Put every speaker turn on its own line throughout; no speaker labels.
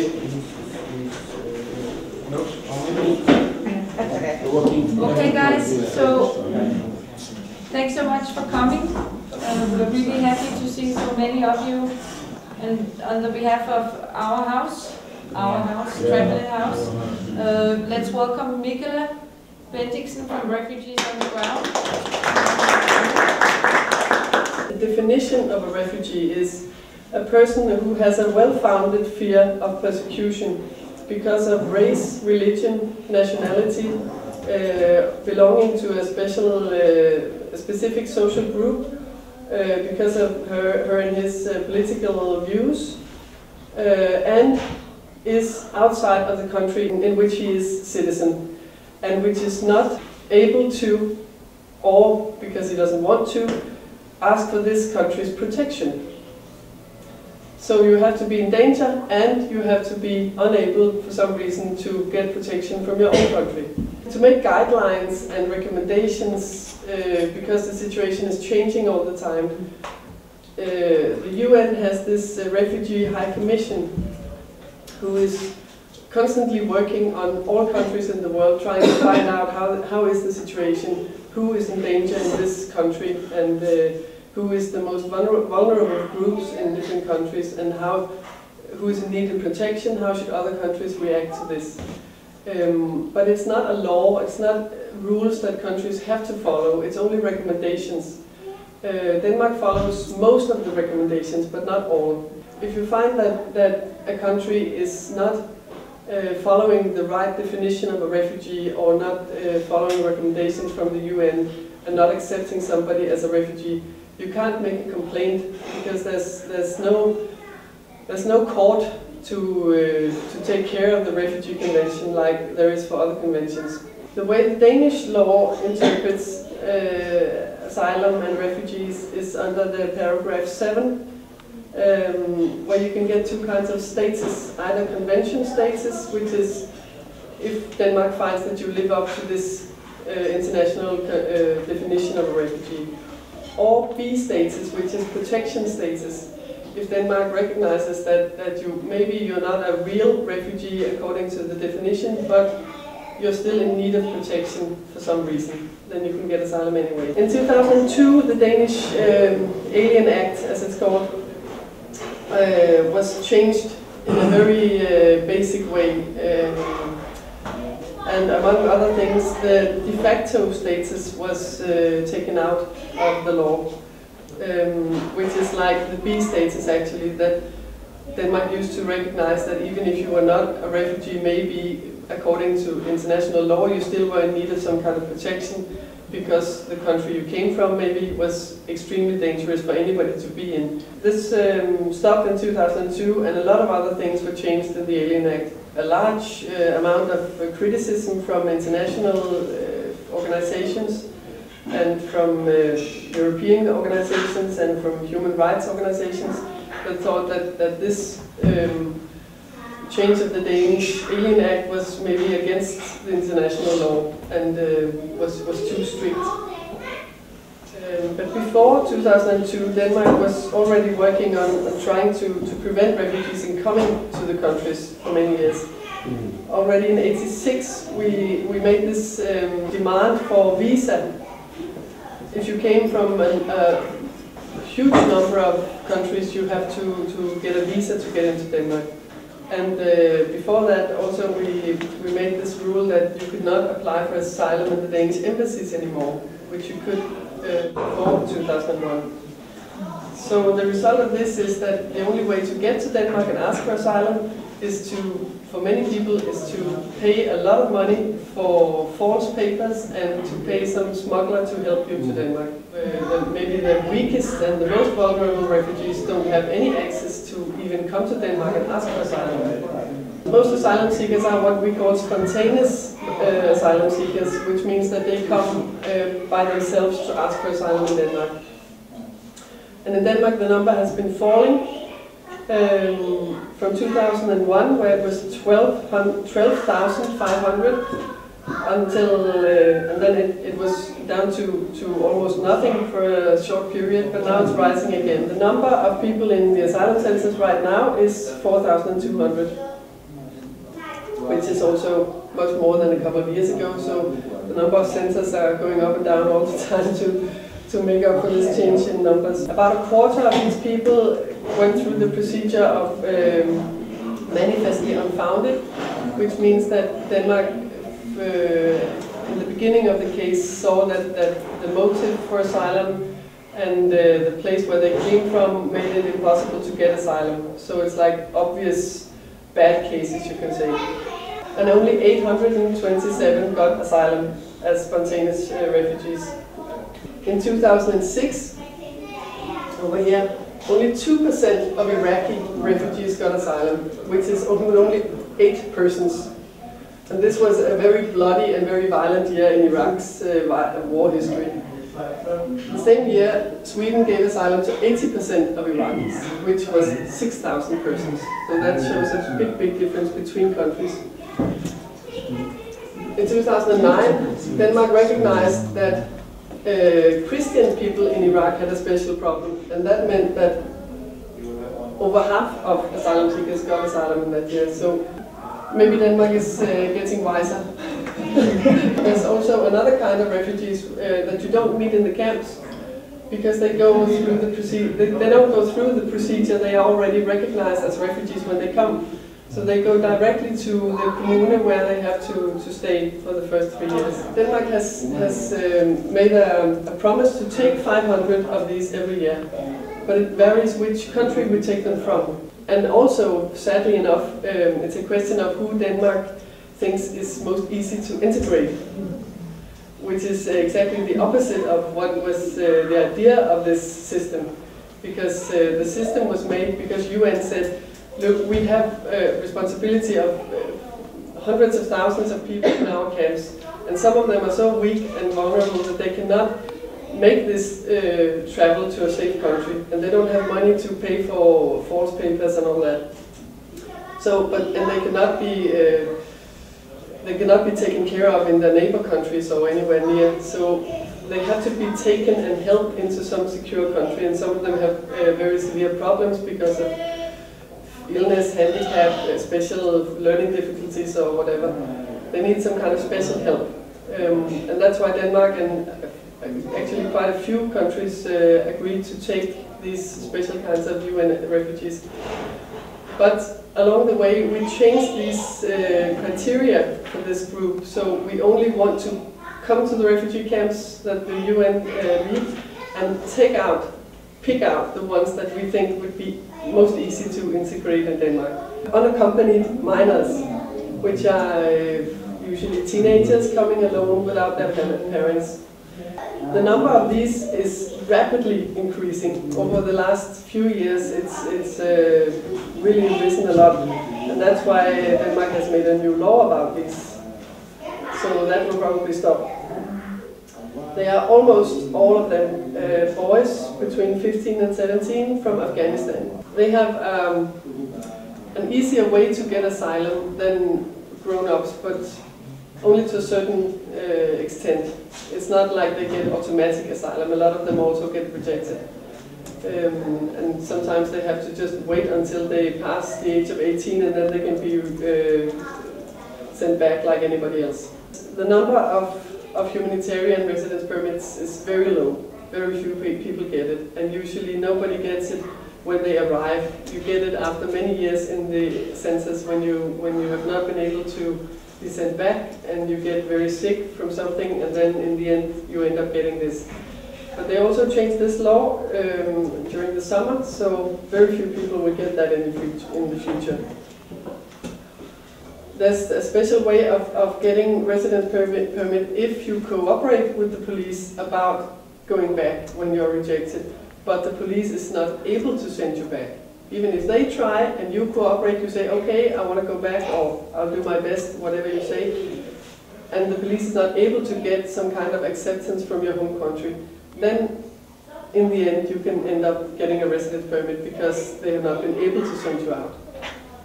Okay guys, so thanks so much for coming. We're really happy to see so many of you, and on the behalf of our house, Trampolinhuset, let's welcome Michaela Bendiksen from Refugees UnderGround.
The definition of a refugee is a person who has a well-founded fear of persecution because of race, religion, nationality, belonging to a specific social group, because of her and his political views, and is outside of the country in which he is citizen, and which is not able to, or because he doesn't want to, ask for this country's protection. So you have to be in danger, and you have to be unable for some reason to get protection from your own country. To make guidelines and recommendations, because the situation is changing all the time, the UN has this Refugee High Commission who is constantly working on all countries in the world, trying to find out how is the situation, who is in danger in this country, and who is the most vulnerable groups in different countries, and who is in need of protection, how should other countries react to this. But it's not a law, it's not rules that countries have to follow, it's only recommendations. Denmark follows most of the recommendations, but not all. If you find that a country is not following the right definition of a refugee, or not following recommendations from the UN, and not accepting somebody as a refugee, you can't make a complaint, because there's no court to take care of the Refugee Convention like there is for other conventions. The way the Danish law interprets asylum and refugees is under the paragraph 7, where you can get two kinds of status: either convention status, which is if Denmark finds that you live up to this international definition of a refugee, or B status, which is protection status. If Denmark recognizes that maybe you're not a real refugee according to the definition, but you're still in need of protection for some reason, then you can get asylum anyway. In 2002, the Danish Alien Act, as it's called, was changed in a very basic way. And among other things, the de facto status was taken out of the law, which is like the B status actually, that Denmark used to recognize that even if you were not a refugee, maybe according to international law, you still were in need of some kind of protection, because the country you came from maybe was extremely dangerous for anybody to be in. This stopped in 2002, and a lot of other things were changed in the Alien Act. A large amount of criticism from international organizations, and from European organizations, and from human rights organizations, that thought that this change of the Danish Alien Act was maybe against the international law, and was too strict. But before 2002, Denmark was already working on trying to prevent refugees in coming to the countries for many years. Already in '86, we made this demand for visa. If you came from a huge number of countries, you have to get a visa to get into Denmark. And before that, also we made this rule that you could not apply for asylum in the Danish embassies anymore, which you could before 2001. So the result of this is that the only way to get to Denmark and ask for asylum is for many people, is to pay a lot of money for false papers and to pay some smuggler to help you to Denmark. Maybe the weakest and the most vulnerable refugees don't have any access to even come to Denmark and ask for asylum. Most asylum seekers are what we call spontaneous asylum seekers, which means that they come by themselves to ask for asylum in Denmark. And in Denmark the number has been falling from 2001, where it was 12,500, until and then it was down to almost nothing for a short period, but now it's rising again. The number of people in the asylum centers right now is 4,200. which is also much more than a couple of years ago. So the number of centers are going up and down all the time to make up for this change in numbers. About a quarter of these people went through the procedure of manifestly unfounded, which means that Denmark, in the beginning of the case, saw that the motive for asylum and the place where they came from made it impossible to get asylum. So it's like obvious bad cases, you can say. And only 827 got asylum as spontaneous refugees. In 2006, over here, only 2% of Iraqi refugees got asylum, which is only 8 persons. And this was a very bloody and very violent year in Iraq's war history. The same year, Sweden gave asylum to 80% of Iraqis, which was 6,000 persons. So that shows a big difference between countries. In 2009, Denmark recognized that Christian people in Iraq had a special problem, and that meant that over half of asylum seekers got asylum in that year. So maybe Denmark is getting wiser. There's also another kind of refugees that you don't meet in the camps, because they go through the they don't go through the procedure. They are already recognized as refugees when they come. So they go directly to the commune where they have to stay for the first 3 years. Denmark has made a promise to take 500 of these every year, but it varies which country we take them from. And also, sadly enough, it's a question of who Denmark thinks is most easy to integrate, which is exactly the opposite of what was the idea of this system. Because the system was made because UN said, look, we have responsibility of hundreds of thousands of people in our camps, and some of them are so weak and vulnerable that they cannot make this travel to a safe country, and they don't have money to pay for false papers and all that. So, and they cannot be taken care of in their neighbor countries or anywhere near. So they have to be taken and helped into some secure country, and some of them have very severe problems because of illness, handicap, special learning difficulties or whatever. They need some kind of special help. And that's why Denmark and actually quite a few countries agreed to take these special kinds of UN refugees. But along the way we changed these criteria for this group, so we only want to come to the refugee camps that the UN lead and pick out the ones that we think would be most easy to integrate in Denmark. Unaccompanied minors, which are usually teenagers coming alone without their parents. The number of these is rapidly increasing. Over the last few years it's really risen a lot, and that's why Denmark has made a new law about this. So that will probably stop. They are almost all of them boys between 15 and 17 from Afghanistan. They have an easier way to get asylum than grown-ups, but only to a certain extent. It's not like they get automatic asylum. A lot of them also get rejected. And sometimes they have to just wait until they pass the age of 18, and then they can be sent back like anybody else. The number of humanitarian residence permits is very low. Very few people get it, and usually nobody gets it when they arrive. You get it after many years in the census when you have not been able to be sent back and you get very sick from something, and then in the end you end up getting this. But they also changed this law during the summer, so very few people will get that in the future. There's a special way of getting residence permit if you cooperate with the police about going back when you're rejected, but the police is not able to send you back. Even if they try and you cooperate, you say, okay, I want to go back, or I'll do my best, whatever you say, and the police is not able to get some kind of acceptance from your home country, then in the end you can end up getting a residence permit because they have not been able to send you out.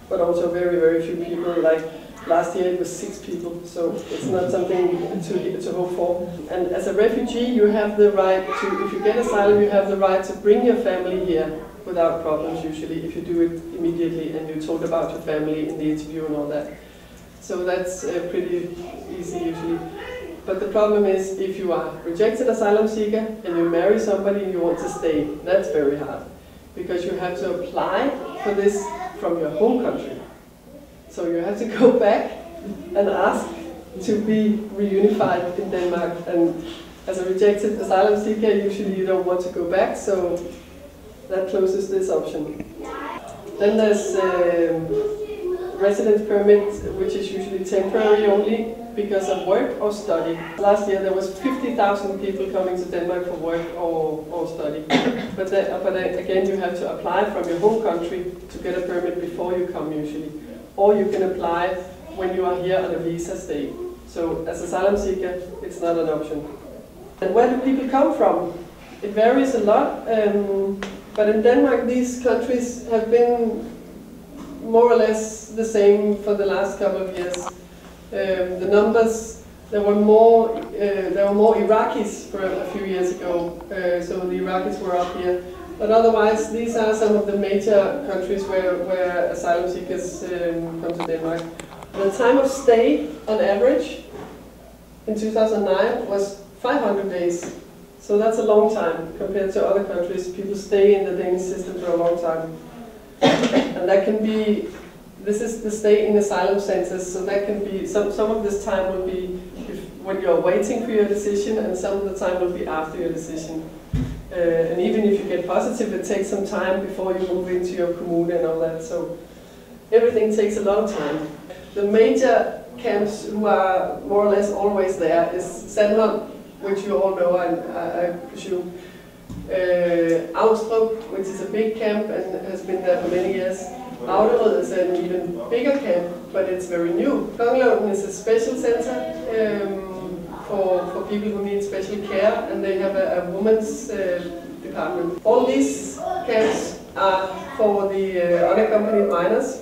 But also very, very few people, like last year it was 6 people, so it's not something to hope for. And as a refugee you have the right to, if you get asylum, you have the right to bring your family here without problems usually, if you do it immediately and you told about your family in the interview and all that. So that's pretty easy usually. But the problem is if you are rejected asylum seeker and you marry somebody and you want to stay, that's very hard. Because you have to apply for this from your home country. So you have to go back and ask to be reunified in Denmark. And as a rejected asylum seeker, usually you don't want to go back, so that closes this option. Then there's residence permit, which is usually temporary only because of work or study. Last year there was 50,000 people coming to Denmark for work or study. But then again, you have to apply from your home country to get a permit before you come usually. Or you can apply when you are here on a visa stay. So as asylum seeker, it's not an option. And where do people come from? It varies a lot. But in Denmark, these countries have been more or less the same for the last couple of years. The numbers, there were more Iraqis for a few years ago, so the Iraqis were up here. But otherwise, these are some of the major countries where asylum seekers come to Denmark. The time of stay, on average, in 2009 was 500 days. So that's a long time compared to other countries. People stay in the Danish system for a long time. And that can be, this is the stay in asylum centers, so that can be, some of this time will be when you're waiting for your decision, and some of the time will be after your decision. And even if you get positive, it takes some time before you move into your commune and all that, so everything takes a lot of time. The major camps who are more or less always there is Sandholm, which you all know, I presume. Austrup, which is a big camp and has been there for many years. Auderød is an even bigger camp, but it's very new. Kongelunden is a special center for people who need special care, and they have a women's department. All these camps are for the unaccompanied minors,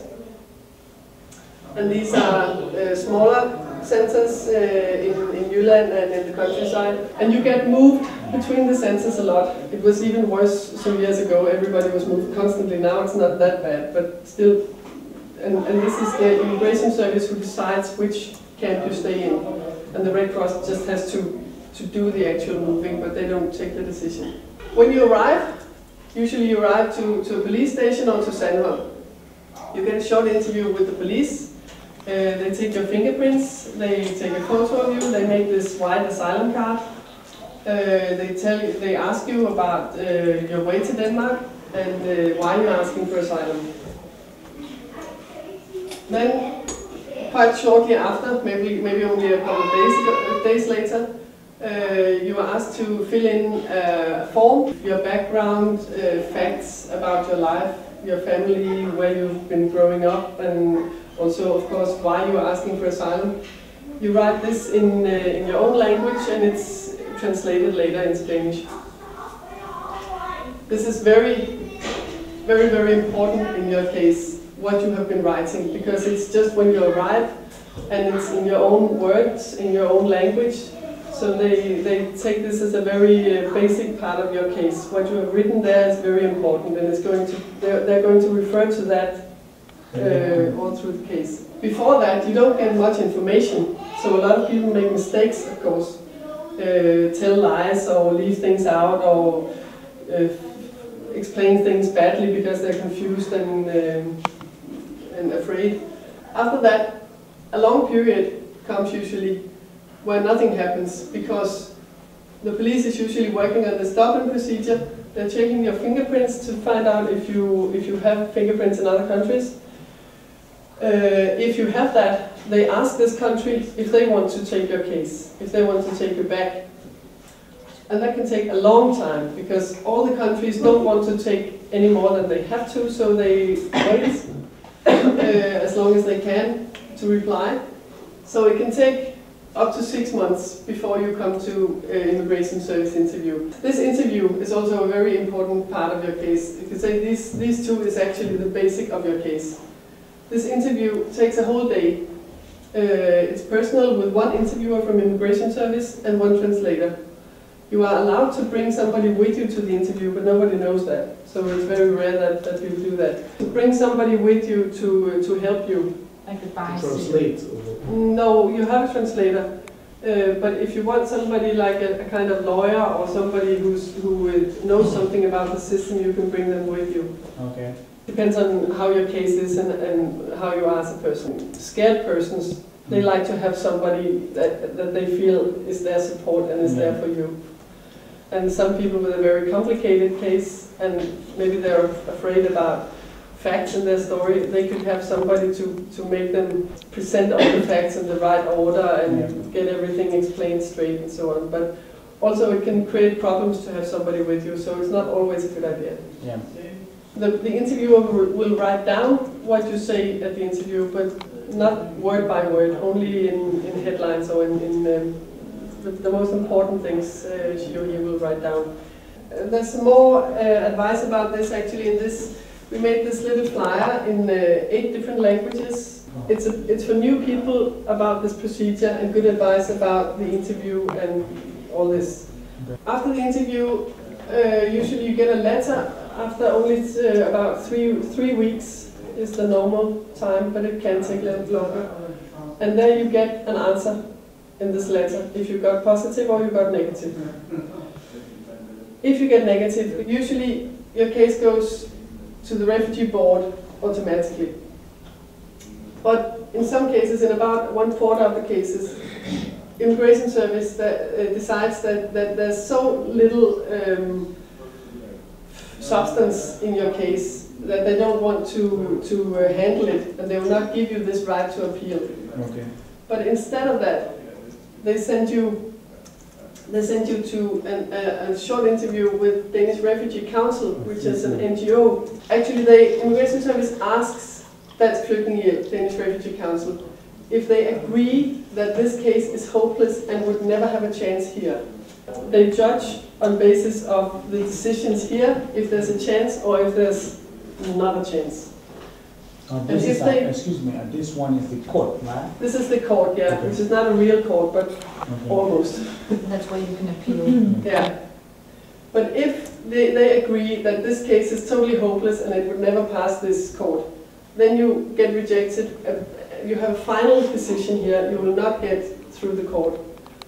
and these are smaller centers in Jylland and in the countryside. And you get moved between the centers a lot. It was even worse some years ago. Everybody was moved constantly. Now it's not that bad, but still. And this is the immigration service who decides which camp you stay in. And the Red Cross just has to do the actual moving, but they don't take the decision. When you arrive, usually you arrive to a police station or to Sandholm. You get a short interview with the police. They take your fingerprints, they take a photo of you, they make this white asylum card. They ask you about your way to Denmark and why you're asking for asylum. Then, quite shortly after, maybe only a couple of days later, you are asked to fill in a form, your background, facts about your life, your family, where you've been growing up, and also, of course, why you are asking for asylum. You write this in your own language, and it's translated later into Danish. This is very, very, very important in your case, what you have been writing, because it's just when you arrive, and it's in your own words, in your own language. So they take this as a very basic part of your case. What you have written there is very important, and it's they're going to refer to that all through the case. Before that, you don't get much information, so a lot of people make mistakes, of course. Tell lies or leave things out or explain things badly because they're confused and afraid. After that, a long period comes usually where nothing happens, because the police is usually working on the stop-in procedure. They're checking your fingerprints to find out if you have fingerprints in other countries. If you have that, they ask this country if they want to take your case, if they want to take you back. And that can take a long time, because all the countries don't want to take any more than they have to, so they wait as long as they can to reply. So it can take up to 6 months before you come to immigration service interview. This interview is also a very important part of your case. You could say these two is actually the basic of your case. This interview takes a whole day. It's personal, with one interviewer from immigration service and one translator. You are allowed to bring somebody with you to the interview, but nobody knows that. So it's very rare that you do that. To bring somebody with you to help you
Like a
to translate?
No, you have a translator. But if you want somebody like a kind of lawyer or somebody who knows something about the system, you can bring them with you.
Okay.
Depends on how your case is and how you are as a person. Scared persons, they like to have somebody that they feel is their support and is there for you. And some people with a very complicated case and maybe they're afraid about facts in their story, they could have somebody to make them present all the facts in the right order and get everything explained straight and so on. But also it can create problems to have somebody with you, so it's not always a good idea.
Yeah.
The interviewer will write down what you say at the interview, but not word by word, only in headlines or in the most important things she or he will write down. There's some more advice about this actually in this. We made this little flyer in 8 different languages. It's for new people about this procedure and good advice about the interview and all this. After the interview, usually you get a letter after only about three weeks is the normal time, but it can take a little longer. And there you get an answer in this letter, if you got positive or you got negative. If you get negative, usually your case goes to the refugee board automatically. But in some cases, in about 1/4 of the cases, immigration service decides that there's so little substance in your case that they don't want to handle it, and they will not give you this right to appeal.
Okay.
But instead of that, they send you to a short interview with Danish Refugee Council, which is an NGO. Actually, the Immigration Service asks Dansk Flygtningehjælp, Danish Refugee Council, if they agree that this case is hopeless and would never have a chance here. They judge on basis of the decisions here, if there's a chance or if there's not a chance.
This is excuse me, this one is the court, right?
This is the court, yeah, okay. Which is not a real court, but almost.
That's where you can appeal.
Yeah. But if they agree that this case is totally hopeless and it would never pass this court, then you get rejected. You have a final decision here, you will not get through the court.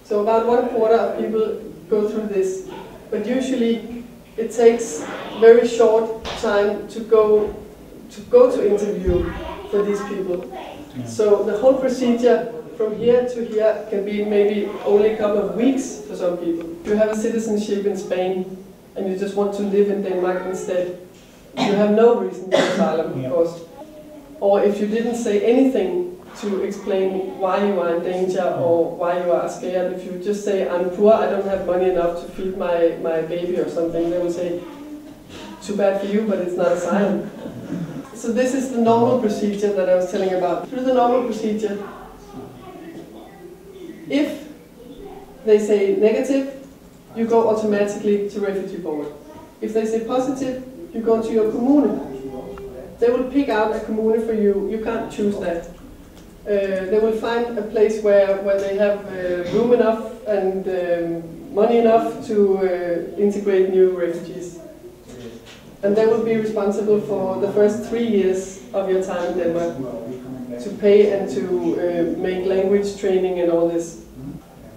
So about 1/4 of people go through this, but usually it takes very short time to go to interview for these people. Yeah. So the whole procedure from here to here can be maybe only a couple of weeks for some people. If you have a citizenship in Spain and you just want to live in Denmark instead, you have no reason for asylum, of course. Or if you didn't say anything to explain why you are in danger or why you are scared, if you just say, I'm poor, I don't have money enough to feed my baby or something, they will say, too bad for you, but it's not asylum. So this is the normal procedure that I was telling about. Through the normal procedure, if they say negative, you go automatically to refugee board. If they say positive, you go to your commune. They will pick out a commune for you. You can't choose that. They will find a place where they have room enough and money enough to integrate new refugees. And they will be responsible for the first 3 years of your time in Denmark to pay and to make language training and all this.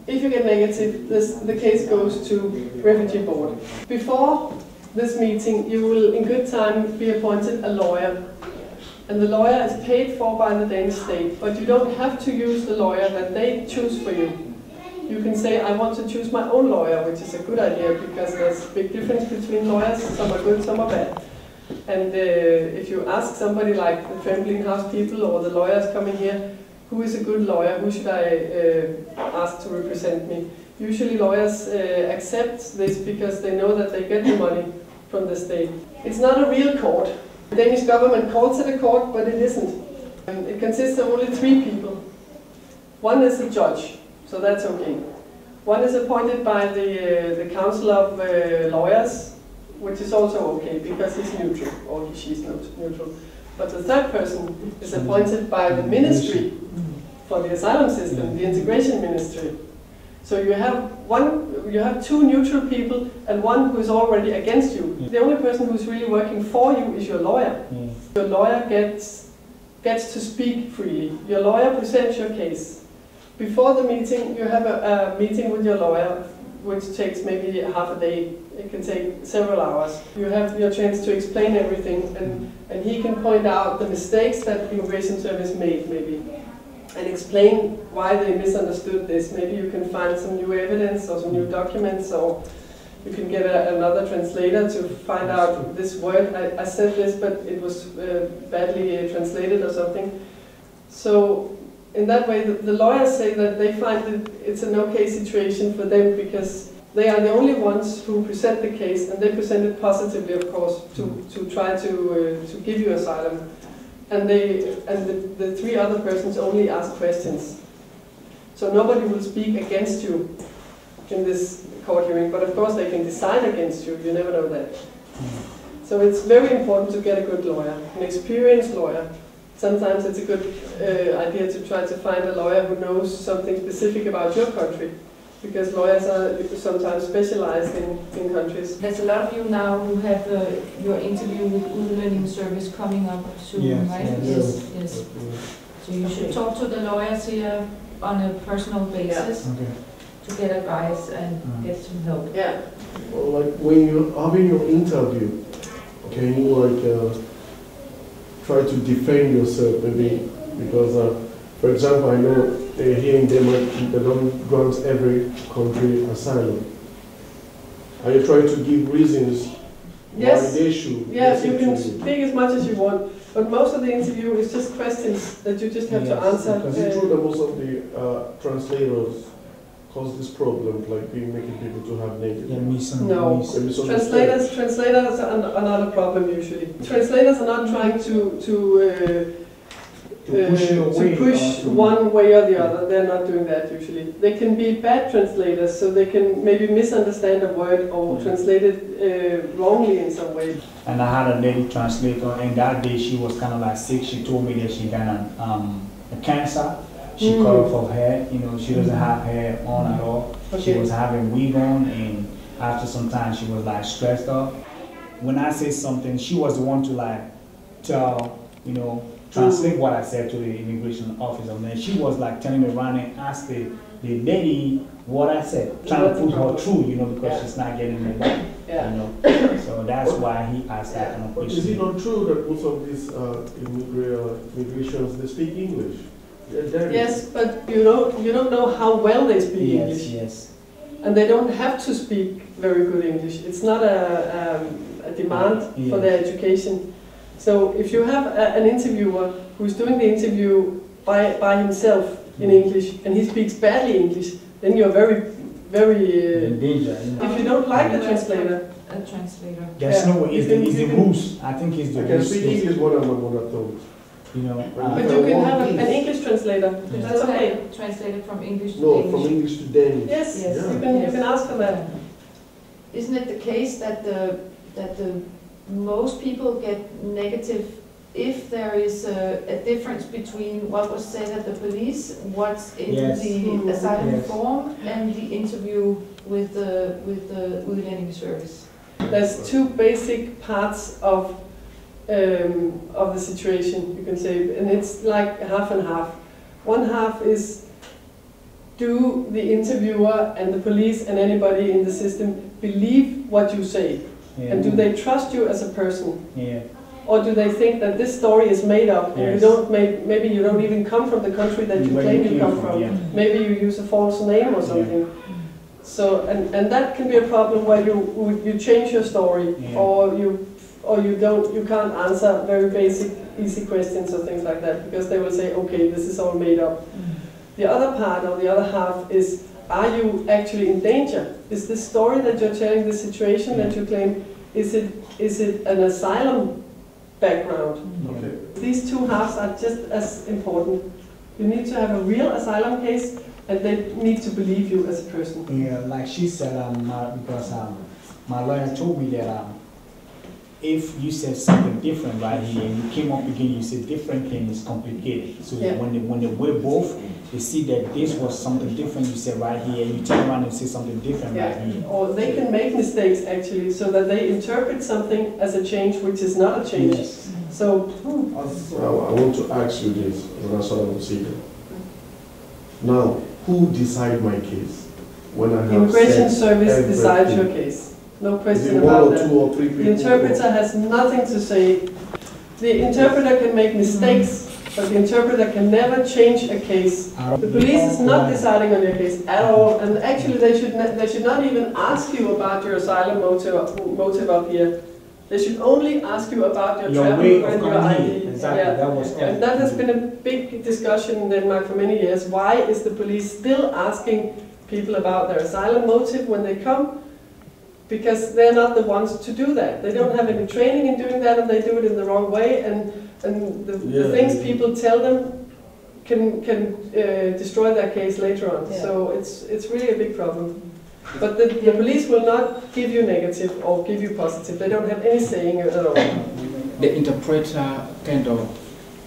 If you get negative, the case goes to refugee board. Before this meeting, you will in good time be appointed a lawyer. And the lawyer is paid for by the Danish state, but you don't have to use the lawyer that they choose for you. You can say, I want to choose my own lawyer, which is a good idea because there's a big difference between lawyers. Some are good, some are bad. And if you ask somebody like the Trampolinhuset people or the lawyers coming here, who is a good lawyer, who should I ask to represent me? Usually lawyers accept this because they know that they get the money from the state. It's not a real court. The Danish government calls it a court, but it isn't. It consists of only 3 people. One is a judge, so that's okay. One is appointed by the Council of Lawyers, which is also okay because he's neutral, or she's neutral. But the third person is appointed by the ministry for the asylum system, the integration ministry. So you have 2 neutral people and one who is already against you. The only person who's really working for you is your lawyer. Your lawyer gets gets to speak freely. Your lawyer presents your case. Before the meeting, you have a meeting with your lawyer, which takes maybe half a day. It can take several hours. You have your chance to explain everything, and he can point out the mistakes that the immigration service made, maybe, and explain why they misunderstood this. Maybe you can find some new evidence or some new documents, or you can get another translator to find out this word. I said this, but it was badly translated or something. So in that way, the lawyers say that they find that it's an okay situation for them because they are the only ones who present the case, and they present it positively, of course, to try to give you asylum. And the three other persons only ask questions. So nobody will speak against you in this court hearing, but of course they can decide against you. You never know that. So it's very important to get a good lawyer, an experienced lawyer. Sometimes it's a good idea to try to find a lawyer who knows something specific about your country, because lawyers are sometimes specialized in countries.
There's a lot of you now who have your interview with UnderGround coming up soon, right? Yes. So you should talk to the lawyers here on a personal basis to get advice and get some help.
Yeah.
Well, like when you're having your interview, can you like try to defend yourself, maybe, because for example, I know here in Denmark they don't grant every country asylum. Are you trying to give reasons why they should?
Yes, you can speak as much as you want, but most of the interview is just questions that you just have to answer.
Because it's true that most of the translators cause this problem, like making people to have negative.
No, translators are not a problem usually. Translators are not trying to push one way or the other. They're not doing that usually. They can be bad translators, so they can maybe misunderstand a word or translate it wrongly in some way.
And I had a lady translator, and that day she was kind of like sick. She told me that she got a cancer. She cut off her hair, you know, she doesn't have hair on at all. She was having wig on, and after some time she was like stressed out. When I say something, she was the one to like tell, you know, translate what I said to the immigration officer. And then she was like telling me around and ask the lady what I said, trying to put her through, you know, because she's not getting it back. You know, so that's why he asked that kind of question.
Is it not true that most of these immigrations, they speak English?
Yes, but you don't know how well they speak English.
Yes.
And they don't have to speak very good English. It's not a demand for their education. So if you have an interviewer who's doing the interview by himself in English, and he speaks badly English, then you're very in danger. If you don't like the translator.
A translator.
There's no way. It's the rules. I think it's the rules.
I can speak English more than my mother tongue.
You know,
but you can have an English translator. That's okay.
Translated from English to
Danish.
Danish.
From English to Danish.
Yes, you can ask for that.
Isn't it the case that the most people get negative if there is a difference between what was said at the police, what's in the asylum form, and the interview with the UnderGround service?
There's two basic parts of the situation, you can say, and it's like half and half. One half is, do the interviewer and the police and anybody in the system believe what you say? And do they trust you as a person? Or do they think that this story is made up, and maybe you don't even come from the country that you claim you come from? Maybe you use a false name or something. So, and that can be a problem where you change your story, or you can't answer very basic, easy questions or things like that, because they will say, okay, this is all made up. The other part, or the other half, is, are you actually in danger? Is this story that you're telling, the situation that you claim, is it an asylum background? These two halves are just as important. You need to have a real asylum case, and they need to believe you as a person.
Yeah, like she said, because my lawyer told me that if you said something different right here and you came up again, you said different thing is complicated. So when they weigh both, they see that this was something different you said right here, and you turn around and say something different right here.
Or they can make mistakes actually, so that they interpret something as a change which is not a change. So,
I want to ask you this, and that's what I want to say. Now, who decide my case? When I have
Immigration
said
Service
everything?
decides your case. No
Is
question
it one
about
or
that.
two or three people?
The interpreter has nothing to say. The interpreter can make mistakes, but the interpreter can never change a case. The police is not deciding on your case at all, and actually they should not even ask you about your asylum motive up here. They should only ask you about your travel
way of
and your
coming
ID.
here. Exactly, that was
And that has been a big discussion in Denmark for many years. Why is the police still asking people about their asylum motive when they come? Because they're not the ones to do that. They don't have any training in doing that, and they do it in the wrong way, and the things people tell them can destroy their case later on.
Yeah.
So it's really a big problem. But the police will not give you negative or give you positive. They don't have any saying at all.
The interpreter kind of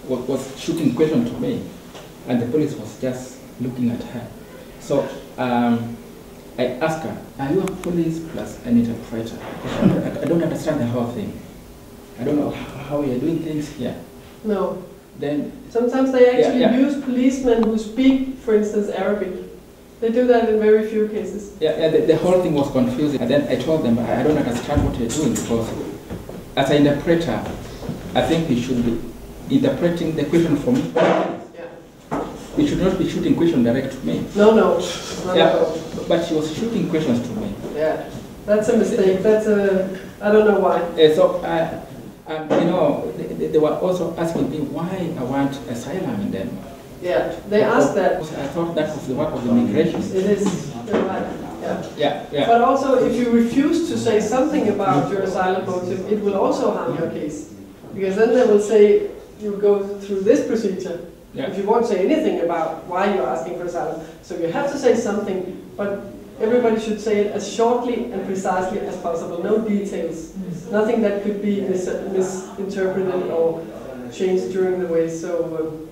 was shooting questions to me, and the police was just looking at her. So I asked her, are you a police plus an interpreter? I don't understand the whole thing. I don't know how you're doing things here.
No.
Then
Sometimes they actually use policemen who speak, for instance, Arabic. They do that in very few cases.
The whole thing was confusing. And then I told them, I don't understand what you're doing, because as an interpreter, I think you should be interpreting the question for me. You should not be shooting questions direct to me.
No.
But she was shooting questions to me.
Yeah, that's a mistake. I don't know why.
They were also asking me why I want asylum in Denmark.
Yeah, they asked that.
I thought that was the work of immigration.
It is. You're right.
Yeah.
But also, if you refuse to say something about your asylum motive, it will also harm your case. Because then they will say, you go through this procedure.
Yeah.
If you won't say anything about why you're asking for asylum. So you have to say something, but everybody should say it as shortly and precisely as possible. No details. Nothing that could be misinterpreted or changed during the way. So,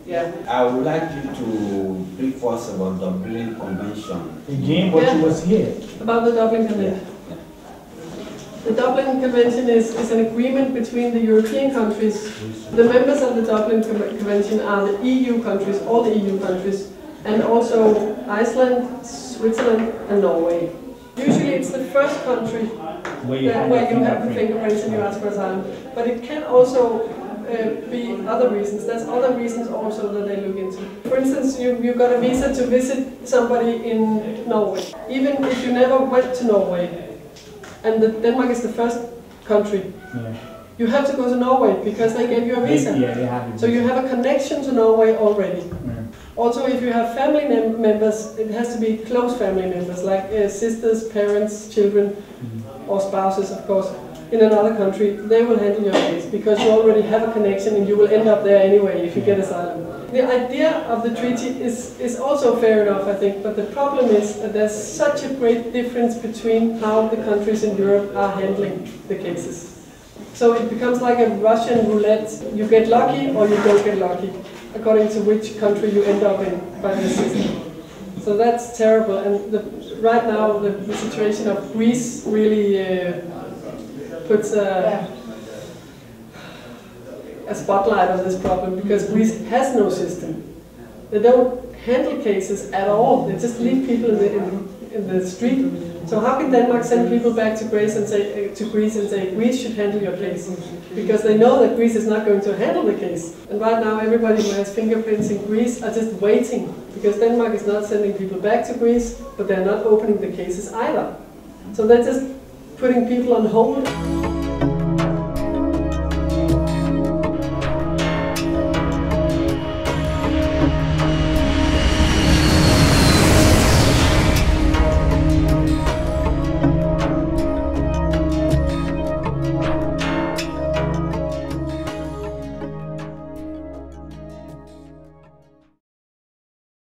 I would like you to brief us about the Dublin Convention.
Again, what you was here.
About the Dublin Convention. The Dublin Convention is an agreement between the European countries. The members of the Dublin Convention are the EU countries, all the EU countries, and also Iceland, Switzerland, and Norway. Usually it's the first country where you have the fingerprints and you ask for asylum. But it can also be other reasons. There's other reasons also that they look into. For instance, you got a visa to visit somebody in Norway. Even if you never went to Norway, and Denmark is the first country, you have to go to Norway because they gave you a visa. So you have a connection to Norway already. Also, if you have family members, it has to be close family members, like sisters, parents, children, or spouses, of course, in another country. They will handle your case because you already have a connection and you will end up there anyway if you get asylum. The idea of the treaty is also fair enough, I think, but the problem is that there's such a great difference between how the countries in Europe are handling the cases. So it becomes like a Russian roulette. You get lucky or you don't get lucky, according to which country you end up in by the system. So that's terrible. And right now the situation of Greece really puts a spotlight on this problem, because Greece has no system. They don't handle cases at all. They just leave people in the street. So how can Denmark send people back to Greece and say Greece should handle your case? Because they know that Greece is not going to handle the case. And right now everybody who has fingerprints in Greece are just waiting, because Denmark is not sending people back to Greece, but they're not opening the cases either. So they're just putting people on hold.